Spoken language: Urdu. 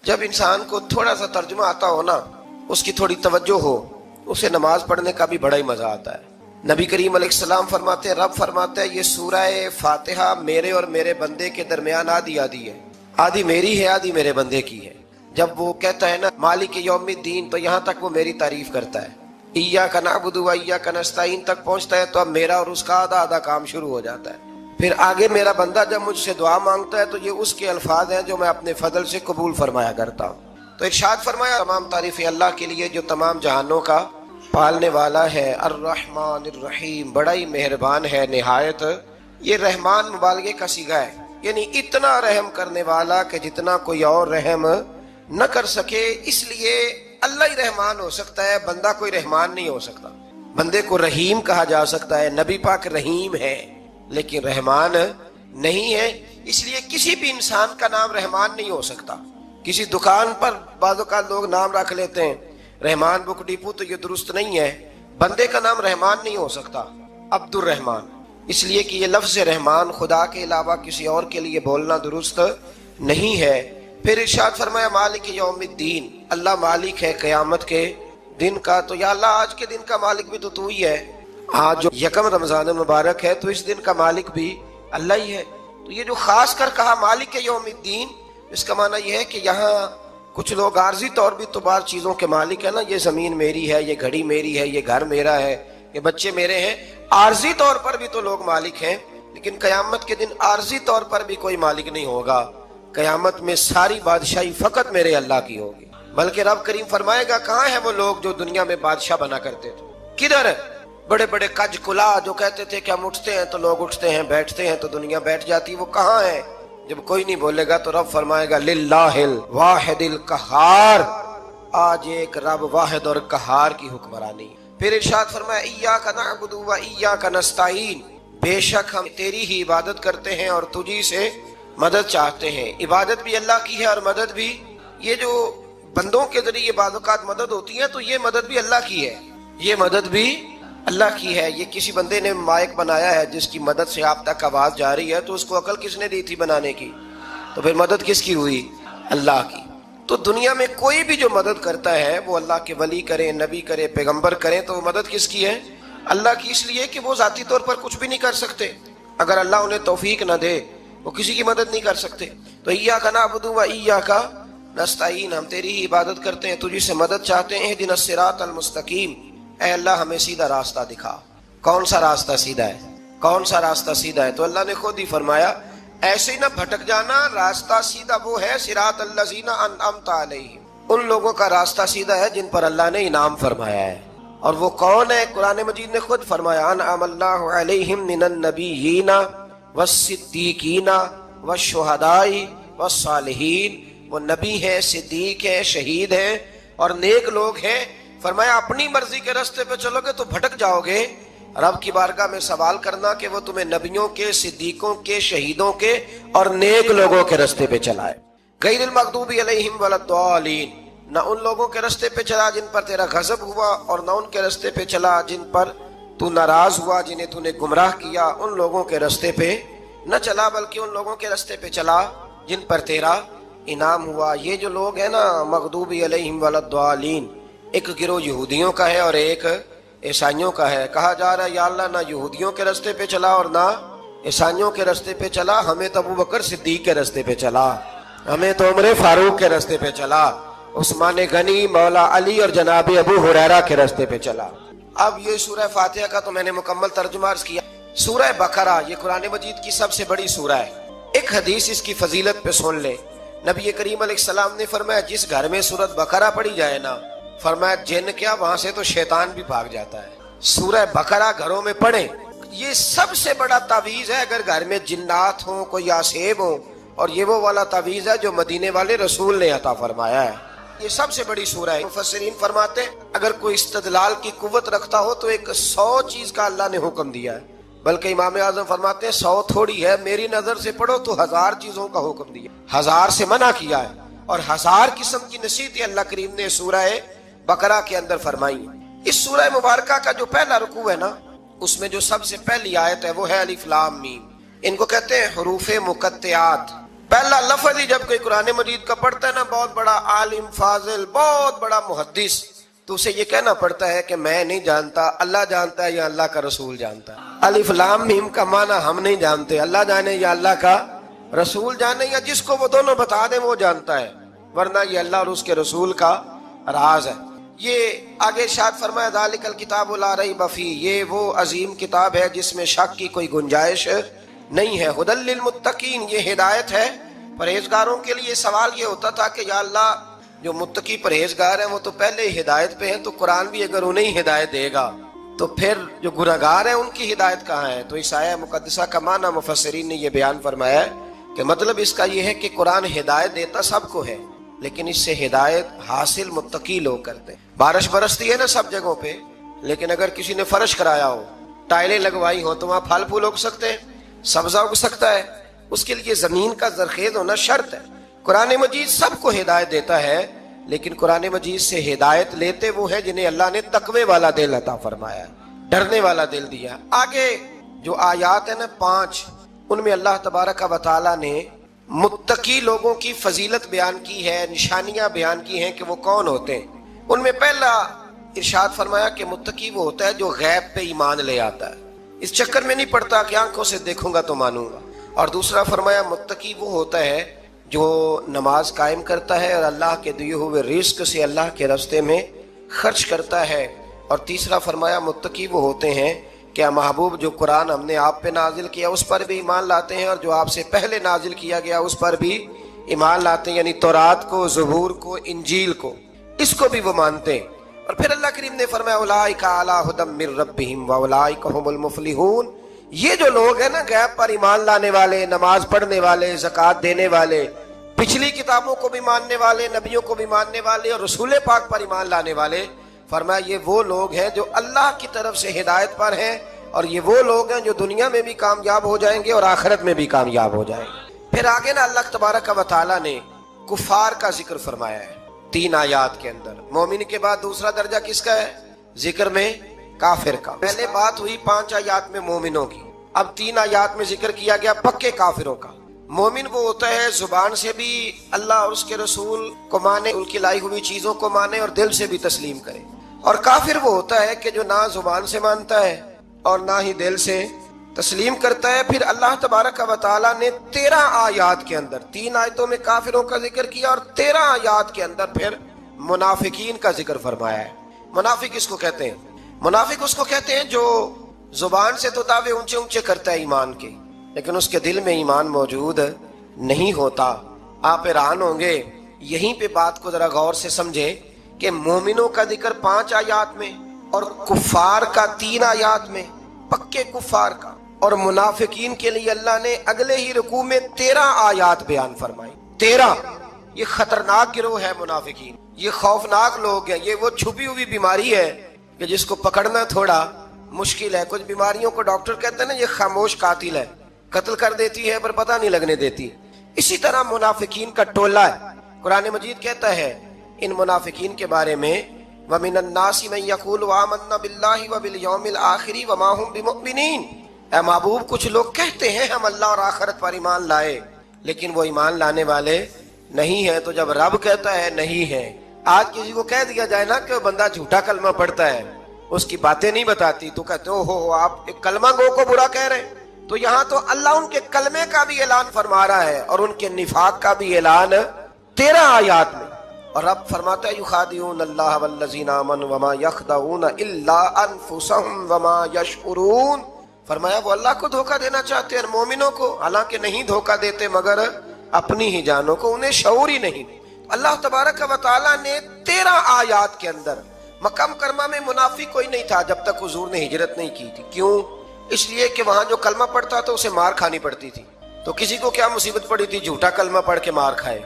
جب انسان کو تھوڑا سا ترجمہ آتا ہو نا، اس کی تھوڑی توجہ ہو، اسے نماز پڑھنے کا بھی بڑا ہی مزہ آتا ہے۔ نبی کریم علیہ السلام فرماتے ہیں، رب فرماتا ہے یہ سورہ فاتحہ میرے اور میرے بندے کے درمیان آدھی آدھی ہے، آدھی میری ہے آدھی میرے بندے کی ہے۔ جب وہ کہتا ہے نا مالک یوم الدین، تو یہاں تک وہ میری تعریف کرتا ہے، ایاک نعبد و ایاک نستعین تک پہنچتا ہے تو اب میرا اور اس کا آدھا آدھا کام شروع ہو جاتا ہے۔ پھر آگے میرا بندہ جب مجھ سے دعا مانگتا ہے تو یہ اس کے الفاظ ہیں جو میں اپنے فضل سے قبول فرمایا کرتا ہوں۔ تو ارشاد فرمایا، تمام تعریفیں اللہ کے لیے جو تمام جہانوں کا پالنے والا ہے، الرحمن الرحیم، بڑا ہی مہربان ہے نہایت۔ یہ رحمان مبالغے کا صیغہ ہے، یعنی اتنا رحم کرنے والا کہ جتنا کوئی اور رحم نہ کر سکے، اس لیے اللہ ہی رحمان ہو سکتا ہے، بندہ کوئی رحمان نہیں ہو سکتا۔ بندے کو رحیم کہا جا سکتا ہے، نبی پاک رحیم ہے لیکن رحمان نہیں ہے، اس لیے کسی بھی انسان کا نام رحمان نہیں ہو سکتا۔ کسی دکان پر بعض اوقات لوگ نام رکھ لیتے ہیں رحمان بک ڈپو، تو یہ درست نہیں ہے۔ بندے کا نام رحمان نہیں ہو سکتا، عبد الرحمان، اس لیے کہ یہ لفظ رحمان خدا کے علاوہ کسی اور کے لیے بولنا درست نہیں ہے۔ پھر ارشاد فرمایا مالک یوم الدین، اللہ مالک ہے قیامت کے دن کا۔ تو یا اللہ آج کے دن کا مالک بھی تو ہی ہے، آج جو یکم رمضان مبارک ہے تو اس دن کا مالک بھی اللہ ہی ہے۔ تو یہ جو خاص کر کہا مالک یوم الدین، اس کا معنی یہ ہے کہ یہاں کچھ لوگ عارضی طور بھی تو بعض چیزوں کے مالک ہیں نا، یہ زمین میری ہے، یہ گھڑی میری ہے، یہ گھر میرا ہے، یہ بچے میرے ہیں، عارضی طور پر بھی تو لوگ مالک ہیں، لیکن قیامت کے دن عارضی طور پر بھی کوئی مالک نہیں ہوگا۔ قیامت میں ساری بادشاہی فقط میرے اللہ کی ہوگی۔ بلکہ رب کریم فرمائے گا کہاں ہیں وہ لوگ جو دنیا میں بادشاہ بنا کرتے تھے، کدھر؟ بڑے بڑے کج کلا جو کہتے تھے کہ ہم اٹھتے ہیں تو لوگ اٹھتے ہیں، بیٹھتے ہیں تو دنیا بیٹھ جاتی، وہ کہاں ہیں؟ جب کوئی نہیں بولے گا تو رب فرمائے گا للہ الواحد القہار، آج ایک رب واحد اور قہار کی حکمرانی۔ پھر ارشاد فرمایا ایاک نعبد و ایاک نستعین، بے شک ہم تیری ہی عبادت کرتے ہیں اور تجھی سے مدد چاہتے ہیں۔ عبادت بھی اللہ کی ہے اور مدد بھی، یہ جو بندوں کے ذریعے بعض اوقات مدد ہوتی ہے تو یہ مدد بھی اللہ کی ہے، یہ مدد بھی اللہ کی ہے۔ یہ کسی بندے نے مائک بنایا ہے جس کی مدد سے آپ تک آواز جا رہی ہے، تو اس کو عقل کس نے دی تھی بنانے کی؟ تو پھر مدد کس کی ہوئی؟ اللہ کی۔ تو دنیا میں کوئی بھی جو مدد کرتا ہے وہ اللہ کے ولی کریں، نبی کرے، پیغمبر کریں، تو وہ مدد کس کی ہے؟ اللہ کی، اس لیے کہ وہ ذاتی طور پر کچھ بھی نہیں کر سکتے، اگر اللہ انہیں توفیق نہ دے وہ کسی کی مدد نہیں کر سکتے۔ تو ایاک نعبد و ایاک نستعین، ہم تیری ہی عبادت کرتے ہیں، تجھی سے مدد چاہتے ہیں۔ اہدنا الصراط المستقیم، اے اللہ ہمیں سیدھا راستہ دکھا۔ کون سا راستہ سیدھا ہے؟ کون سا راستہ سیدھا ہے؟ تو اللہ نے خود ہی فرمایا ایسے ہی نہ بھٹک جانا، راستہ سیدھا وہ ہے صراط الذین انعمت علیہم، ان لوگوں کا راستہ سیدھا ہے جن پر اللہ نے انعام فرمایا ہے۔ اور وہ کون ہے؟ قرآن مجید نے خود فرمایا انعم اللہ علیہم من النبیین والصدیقین والشہداء والصالحین، وہ نبی ہیں، صدیق ہیں، شہید ہیں اور نیک لوگ ہیں۔ فرمایا اپنی مرضی کے راستے پہ چلو گے تو بھٹک جاؤ گے، رب کی بارگاہ میں سوال کرنا کہ وہ تمہیں نبیوں کے، صدیقوں کے، شہیدوں کے اور نیک لوگوں کے راستے پہ چلائے۔ غیر المغضوب علیہم ولا الضالین، نہ ان لوگوں کے راستے پہ چلا جن پر تیرا غضب ہوا، اور نہ ان کے راستے پہ چلا جن پر تو ناراض ہوا، جنہیں تو نے گمراہ کیا، ان لوگوں کے راستے پہ نہ چلا، بلکہ ان لوگوں کے راستے پہ چلا جن پر تیرا انعام ہوا۔ یہ جو لوگ ہیں نا مغضوب علیہم ولا الضالین، ایک گروہ یہودیوں کا ہے اور ایک عیسائیوں کا ہے۔ کہا جا رہا ہے یا اللہ نہ یہودیوں کے راستے پہ چلا اور نہ عیسائیوں کے راستے پہ چلا، ہمیں تو ابوبکر صدیق کے راستے پہ چلا، ہمیں تو عمر فاروق کے راستے پہ چلا، عثمان غنی، مولا علی اور جناب ابو ہریرہ کے راستے پہ چلا۔ اب یہ سورہ فاتحہ کا تو میں نے مکمل ترجمہ عرض کیا۔ سورہ بقرہ یہ قرآن مجید کی سب سے بڑی سورہ ہے۔ ایک حدیث اس کی فضیلت پہ سن لے، نبی کریم علیہ السلام نے فرمایا جس گھر میں سورۃ بقرہ پڑھی جائے نا، فرمایا جن کیا وہاں سے تو شیطان بھی بھاگ جاتا ہے۔ سورہ بقرہ گھروں میں پڑھیں، یہ سب سے بڑا تعویذ ہے۔ اگر گھر میں جنات ہوں، کوئی آسیب ہوں، اور یہ وہ والا تعویذ ہے جو مدینے والے رسول نے عطا فرمایا ہے۔ یہ سب سے بڑی سورہ ہے۔ مفسرین فرماتے ہیں اگر کوئی استدلال کی قوت رکھتا ہو تو ایک 100 چیز کا اللہ نے حکم دیا ہے، بلکہ امام اعظم فرماتے ہیں 100 تھوڑی ہے، میری نظر سے پڑھو تو 1000 چیزوں کا حکم دیا، 1000 سے منع کیا ہے، اور 1000 قسم کی نصیحتیں اللہ کریم نے سورہ بقرہ کے اندر فرمائی۔ اس سورہ مبارکہ کا جو پہلا رکوع ہے نا، اس میں جو سب سے پہلی آیت ہے وہ ہے الف لام میم، ان کو کہتے ہیں حروف مقطعات۔ پہلا لفظ ہی جب کوئی قرآن مجید کا پڑھتا ہے نا، بہت بڑا عالم فاضل، بہت بڑا محدث، تو اسے یہ کہنا پڑتا ہے کہ میں نہیں جانتا، اللہ جانتا ہے یا اللہ کا رسول جانتا ہے۔ الف لام میم کا معنی ہم نہیں جانتے، اللہ جانے یا اللہ کا رسول جانے، یا جس کو وہ دونوں بتا دیں وہ جانتا ہے، ورنہ یہ اللہ اور اس کے رسول کا راز ہے۔ یہ آگے ارشاد فرمایا ذالک الکتاب لا ریب فیہ، یہ وہ عظیم کتاب ہے جس میں شک کی کوئی گنجائش نہیں ہے۔ ھدی للمتقین، یہ ہدایت ہے پرہیزگاروں کے لیے۔ سوال یہ ہوتا تھا کہ یا اللہ جو متقی پرہیزگار ہیں وہ تو پہلے ہی ہدایت پہ ہیں، تو قرآن بھی اگر انہیں ہی ہدایت دے گا تو پھر جو گنہگار ہیں ان کی ہدایت کہاں ہے؟ تو اس آیہ مقدسہ کا معنی مفسرین نے یہ بیان فرمایا ہے کہ مطلب اس کا یہ ہے کہ قرآن ہدایت دیتا سب کو ہے، لیکن اس سے ہدایت حاصل متقی لوگ کرتے ہیں۔ بارش برستی ہے نا سب جگہوں پہ، لیکن اگر کسی نے فرش کرایا ہو، ٹائلیں لگوائی ہو، تو وہاں پھل پھول اگ سکتے ہیں، سبزہ اگ سکتا ہے، اس کے لیے زمین کا زرخیز ہونا شرط ہے۔ قرآن مجید سب کو ہدایت دیتا ہے، لیکن قرآن مجید سے ہدایت لیتے وہ ہیں جنہیں اللہ نے تقوی والا دل عطا فرمایا ہے، ڈرنے والا دل دیا۔ آگے جو آیات ہیں نا 5، ان میں اللہ تبارک و تعالی نے متقی لوگوں کی فضیلت بیان کی ہے، نشانیاں بیان کی ہیں کہ وہ کون ہوتے ہیں۔ ان میں پہلا ارشاد فرمایا کہ متقی وہ ہوتا ہے جو غیب پہ ایمان لے آتا ہے، اس چکر میں نہیں پڑتا کہ آنکھوں سے دیکھوں گا تو مانوں گا۔ اور دوسرا فرمایا متقی وہ ہوتا ہے جو نماز قائم کرتا ہے اور اللہ کے دیے ہوئے رزق سے اللہ کے راستے میں خرچ کرتا ہے۔ اور تیسرا فرمایا متقی وہ ہوتے ہیں کہ محبوب جو قرآن ہم نے آپ پہ نازل کیا اس پر بھی ایمان لاتے ہیں، اور جو آپ سے پہلے نازل کیا گیا اس پر بھی ایمان لاتے ہیں، یعنی تورات کو، زبور کو، انجیل کو، اس کو بھی وہ مانتے ہیں۔ اور پھر اللہ کریم نے فرمایا اولئک علی ھدی من ربہم واولئک ھم المفلحون، یہ جو لوگ ہیں نا غیب پر ایمان لانے والے، نماز پڑھنے والے، زکوٰۃ دینے والے، پچھلی کتابوں کو بھی ماننے والے، نبیوں کو بھی ماننے والے، اور رسول پاک پر ایمان لانے والے، فرمایا یہ وہ لوگ ہیں جو اللہ کی طرف سے ہدایت پر ہیں، اور یہ وہ لوگ ہیں جو دنیا میں بھی کامیاب ہو جائیں گے اور آخرت میں بھی کامیاب ہو جائیں گے۔ پھر آگے نا اللہ تبارک و تعالی نے کفار کا ذکر فرمایا ہے 3 آیات کے اندر۔ مومن کے بعد دوسرا درجہ کس کا ہے ذکر میں؟ کافر کا۔ پہلے بات ہوئی 5 آیات میں مومنوں کی، اب 3 آیات میں ذکر کیا گیا پکے کافروں کا۔ مومن وہ ہوتا ہے زبان سے بھی اللہ اور اس کے رسول کو مانے، ان کی لائی ہوئی چیزوں کو مانے اور دل سے بھی تسلیم کرے۔ اور کافر وہ ہوتا ہے کہ جو نہ زبان سے مانتا ہے اور نہ ہی دل سے تسلیم کرتا ہے۔ پھر اللہ تبارک و تعالیٰ نے 13 آیات کے اندر، 3 آیتوں میں کافروں کا ذکر کیا اور 13 آیات کے اندر پھر منافقین کا ذکر فرمایا ہے۔ منافق اس کو کہتے ہیں، منافق اس کو کہتے ہیں جو زبان سے تو دعوے اونچے اونچے کرتا ہے ایمان کے، لیکن اس کے دل میں ایمان موجود نہیں ہوتا۔ آپ حیران ہوں گے، یہیں پہ بات کو ذرا غور سے سمجھے کہ مومنوں کا ذکر 5 آیات میں اور کفار کا 3 آیات میں، پکے کفار کا، اور منافقین کے لیے اللہ نے اگلے ہی رکوع میں 13 آیات بیان فرمائی۔ 13! یہ خطرناک گروہ ہے منافقین، یہ خوفناک لوگ ہیں، یہ وہ چھپی ہوئی بیماری ہے کہ جس کو پکڑنا تھوڑا مشکل ہے۔ کچھ بیماریوں کو ڈاکٹر کہتے ہیں نا یہ خاموش قاتل ہے، قتل کر دیتی ہے پر پتہ نہیں لگنے دیتی، اسی طرح منافقین کا ٹولہ ہے۔ قرآن مجید کہتا ہے ان منافقین کے بارے میں وَمِنَ النَّاسِ مَن يَقُولُ آمَنَّا بِاللَّهِ وَبِالْيَوْمِ الْآخِرِ وَمَا هُمْ بِمُؤْمِنِينَ، اے محبوب کچھ لوگ کہتے ہیں ہم اللہ اور آخرت پر ایمان لائے، لیکن وہ ایمان لانے والے نہیں ہیں۔ تو جب رب کہتا ہے نہیں ہے، آج کسی کو کہہ دیا جائے نا کہ وہ بندہ جھوٹا کلمہ پڑھتا ہے، اس کی باتیں نہیں بتاتی، تو کہتے ہو آپ ایک کلمہ گو کو برا کہہ رہے ہیں۔ تو یہاں تو اللہ ان کے کلمے کا بھی اعلان فرما رہا ہے اور ان کے نفاق کا بھی اعلان 13 آیات میں۔ اور رب فرماتا ہے یخادعون اللہ والذین آمنوا وما یخدعون الا انفسهم وما یشعرون، فرمایا وہ اللہ کو دھوکہ دینا چاہتے ہیں مومنوں کو، حالانکہ نہیں دھوکہ دیتے مگر اپنی ہی جانوں کو، انہیں شعور ہی نہیں۔ اللہ تبارک و تعالیٰ نے 13 آیات کے اندر، مکہ مکرمہ میں منافق کوئی نہیں تھا جب تک حضور نے ہجرت نہیں کی تھی۔ کیوں؟ اس لیے کہ وہاں جو کلمہ پڑھتا تھا اسے مار کھانی پڑتی تھی، تو کسی کو کیا مصیبت پڑی تھی جھوٹا کلمہ پڑھ کے مار کھائے۔